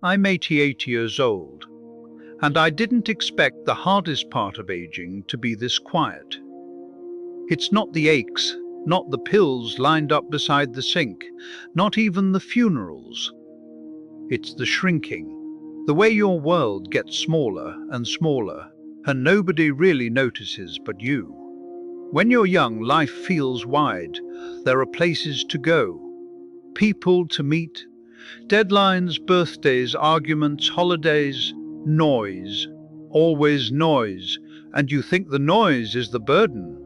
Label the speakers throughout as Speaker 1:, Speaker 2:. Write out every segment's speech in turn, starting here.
Speaker 1: I'm 88 years old, and I didn't expect the hardest part of aging to be this quiet. It's not the aches, not the pills lined up beside the sink, not even the funerals. It's the shrinking, the way your world gets smaller and smaller, and nobody really notices but you. When you're young, life feels wide. There are places to go, people to meet, deadlines, birthdays, arguments, holidays, noise, always noise, and you think the noise is the burden.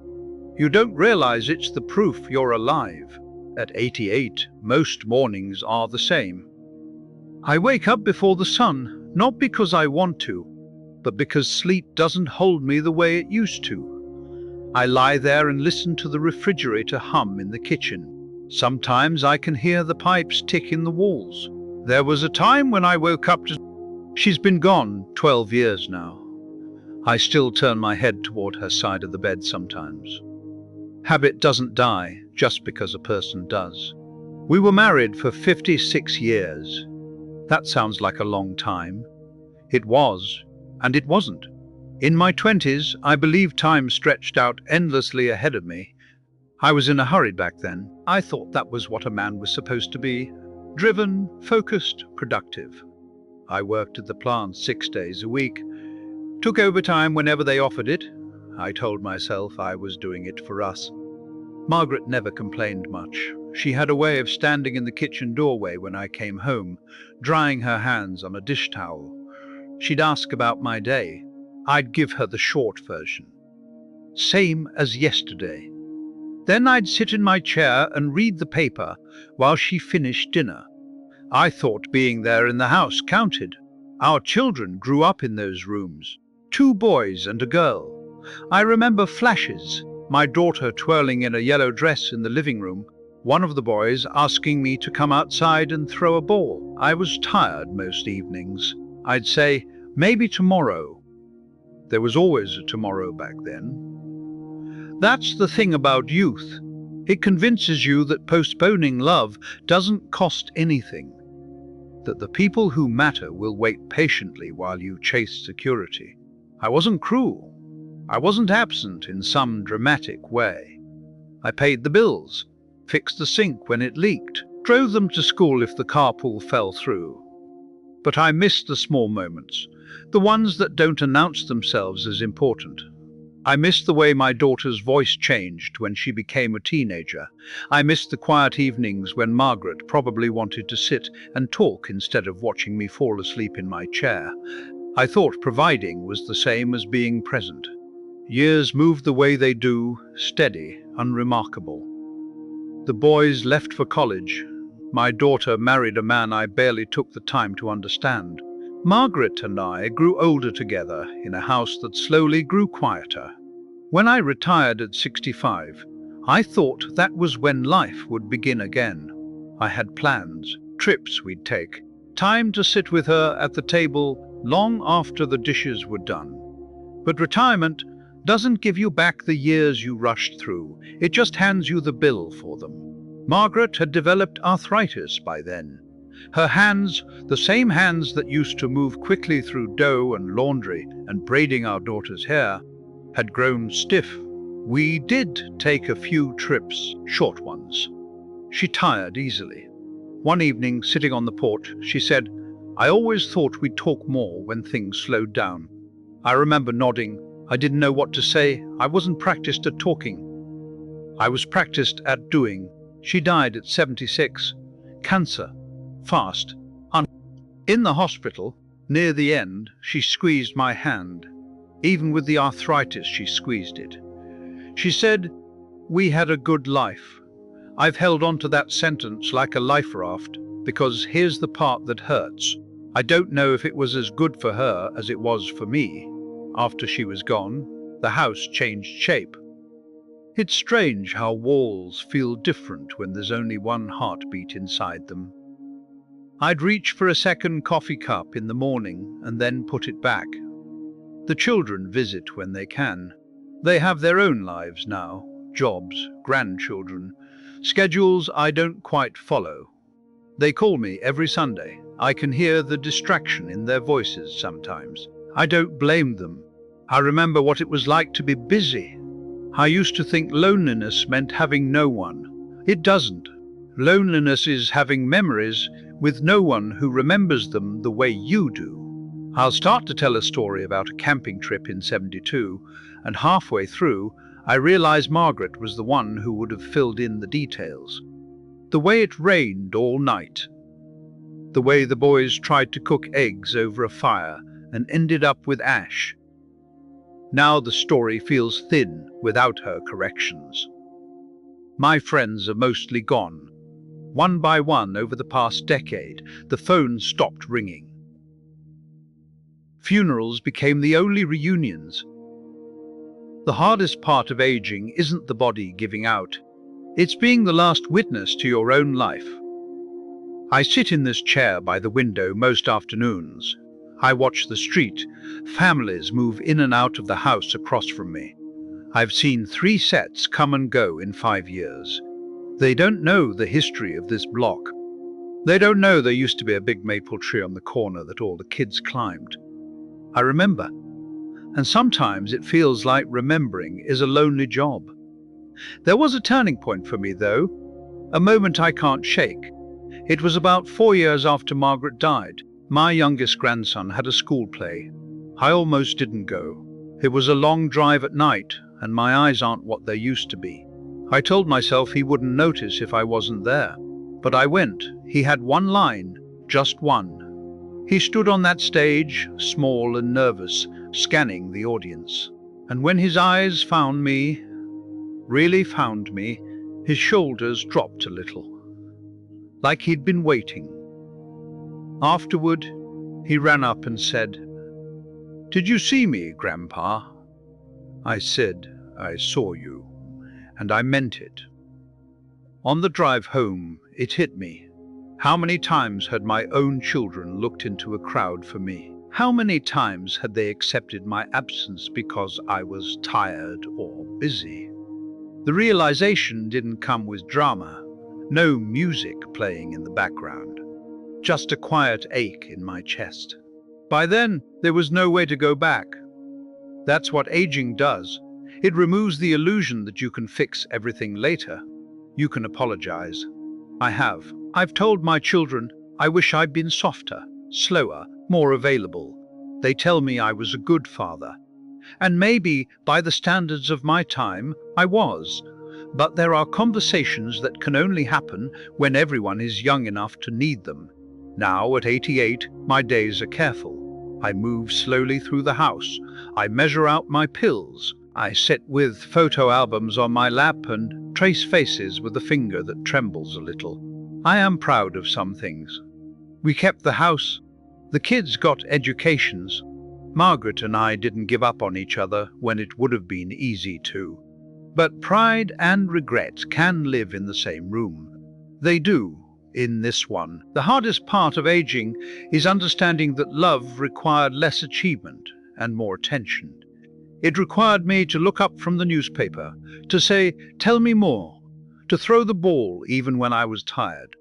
Speaker 1: You don't realize it's the proof you're alive. At 88, most mornings are the same. I wake up before the sun, not because I want to, but because sleep doesn't hold me the way it used to. I lie there and listen to the refrigerator hum in the kitchen. Sometimes I can hear the pipes tick in the walls. There was a time when I woke up to... She's been gone 12 years now. I still turn my head toward her side of the bed sometimes. Habit doesn't die just because a person does. We were married for 56 years. That sounds like a long time. It was, and it wasn't. In my 20s, I believe time stretched out endlessly ahead of me. I was in a hurry back then. I thought that was what a man was supposed to be. Driven, focused, productive. I worked at the plant 6 days a week. Took overtime whenever they offered it. I told myself I was doing it for us. Margaret never complained much. She had a way of standing in the kitchen doorway when I came home, drying her hands on a dish towel. She'd ask about my day. I'd give her the short version. Same as yesterday. Then I'd sit in my chair and read the paper while she finished dinner. I thought being there in the house counted. Our children grew up in those rooms. 2 boys and a girl. I remember flashes, my daughter twirling in a yellow dress in the living room, one of the boys asking me to come outside and throw a ball. I was tired most evenings. I'd say, maybe tomorrow. There was always a tomorrow back then. That's the thing about youth. It convinces you that postponing love doesn't cost anything, that the people who matter will wait patiently while you chase security. I wasn't cruel. I wasn't absent in some dramatic way. I paid the bills, fixed the sink when it leaked, drove them to school if the carpool fell through. But I missed the small moments, the ones that don't announce themselves as important. I missed the way my daughter's voice changed when she became a teenager. I missed the quiet evenings when Margaret probably wanted to sit and talk instead of watching me fall asleep in my chair. I thought providing was the same as being present. Years moved the way they do, steady, unremarkable. The boys left for college. My daughter married a man I barely took the time to understand. Margaret and I grew older together in a house that slowly grew quieter. When I retired at 65, I thought that was when life would begin again. I had plans, trips we'd take, time to sit with her at the table long after the dishes were done. But retirement doesn't give you back the years you rushed through. It just hands you the bill for them. Margaret had developed arthritis by then. Her hands, the same hands that used to move quickly through dough and laundry and braiding our daughter's hair, had grown stiff. We did take a few trips, short ones. She tired easily. One evening, sitting on the porch, she said, "I always thought we'd talk more when things slowed down." I remember nodding. I didn't know what to say. I wasn't practiced at talking. I was practiced at doing. She died at 76. Cancer. Fast. In the hospital, near the end, she squeezed my hand. Even with the arthritis, she squeezed it. She said, "We had a good life." I've held on to that sentence like a life raft, because here's the part that hurts. I don't know if it was as good for her as it was for me. After she was gone, the house changed shape. It's strange how walls feel different when there's only one heartbeat inside them. I'd reach for a second coffee cup in the morning and then put it back. The children visit when they can. They have their own lives now, jobs, grandchildren, schedules I don't quite follow. They call me every Sunday. I can hear the distraction in their voices sometimes. I don't blame them. I remember what it was like to be busy. I used to think loneliness meant having no one. It doesn't. Loneliness is having memories with no one who remembers them the way you do. I'll start to tell a story about a camping trip in '72, and halfway through, I realized Margaret was the one who would have filled in the details. The way it rained all night. The way the boys tried to cook eggs over a fire and ended up with ash. Now the story feels thin without her corrections. My friends are mostly gone. One by one over the past decade, the phone stopped ringing. Funerals became the only reunions. The hardest part of aging isn't the body giving out. It's being the last witness to your own life. I sit in this chair by the window most afternoons. I watch the street. Families move in and out of the house across from me. I've seen 3 sets come and go in 5 years. They don't know the history of this block. They don't know there used to be a big maple tree on the corner that all the kids climbed. I remember. And sometimes it feels like remembering is a lonely job. There was a turning point for me, though, a moment I can't shake. It was about 4 years after Margaret died. My youngest grandson had a school play. I almost didn't go. It was a long drive at night, and my eyes aren't what they used to be. I told myself he wouldn't notice if I wasn't there. But I went. He had one line, just one. He stood on that stage, small and nervous, scanning the audience. And when his eyes found me, really found me, his shoulders dropped a little, like he'd been waiting. Afterward, he ran up and said, "Did you see me, Grandpa?" I said, "I saw you," and I meant it. On the drive home, it hit me. How many times had my own children looked into a crowd for me? How many times had they accepted my absence because I was tired or busy? The realization didn't come with drama, no music playing in the background, just a quiet ache in my chest. By then, there was no way to go back. That's what aging does. It removes the illusion that you can fix everything later. You can apologize. I have. I've told my children I wish I'd been softer, slower, more available. They tell me I was a good father. And maybe, by the standards of my time, I was. But there are conversations that can only happen when everyone is young enough to need them. Now, at 88, my days are careful. I move slowly through the house. I measure out my pills. I sit with photo albums on my lap and trace faces with a finger that trembles a little. I am proud of some things. We kept the house. The kids got educations. Margaret and I didn't give up on each other when it would have been easy to. But pride and regret can live in the same room. They do, in this one. The hardest part of aging is understanding that love required less achievement and more attention. It required me to look up from the newspaper, to say, "Tell me more," to throw the ball even when I was tired.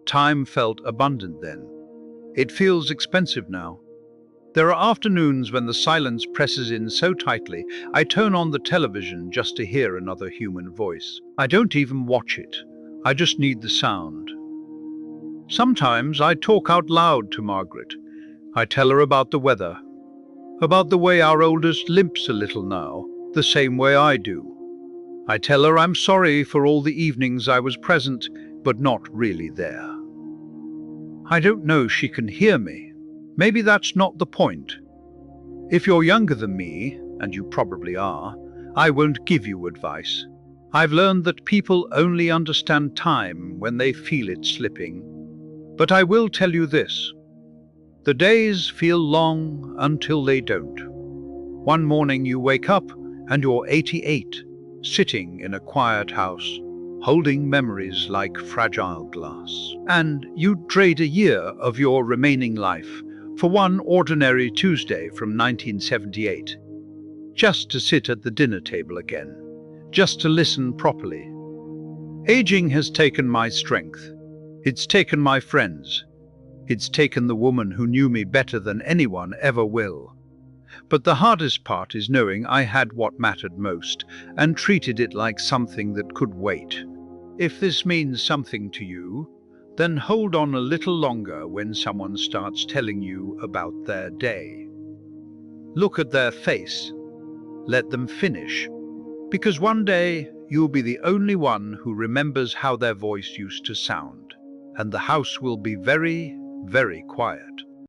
Speaker 1: Time felt abundant then. It feels expensive now. There are afternoons when the silence presses in so tightly, I turn on the television just to hear another human voice. I don't even watch it. I just need the sound. Sometimes I talk out loud to Margaret. I tell her about the weather, about the way our oldest limps a little now, the same way I do. I tell her I'm sorry for all the evenings I was present, but not really there. I don't know she can hear me. Maybe that's not the point. If you're younger than me, and you probably are, I won't give you advice. I've learned that people only understand time when they feel it slipping. But I will tell you this. The days feel long until they don't. One morning you wake up and you're 88, sitting in a quiet house, holding memories like fragile glass. And you'd trade a year of your remaining life for one ordinary Tuesday from 1978, just to sit at the dinner table again, just to listen properly. Aging has taken my strength. It's taken my friends. It's taken the woman who knew me better than anyone ever will. But the hardest part is knowing I had what mattered most and treated it like something that could wait. If this means something to you, then hold on a little longer when someone starts telling you about their day. Look at their face. Let them finish. Because one day you'll be the only one who remembers how their voice used to sound, and the house will be very, very quiet.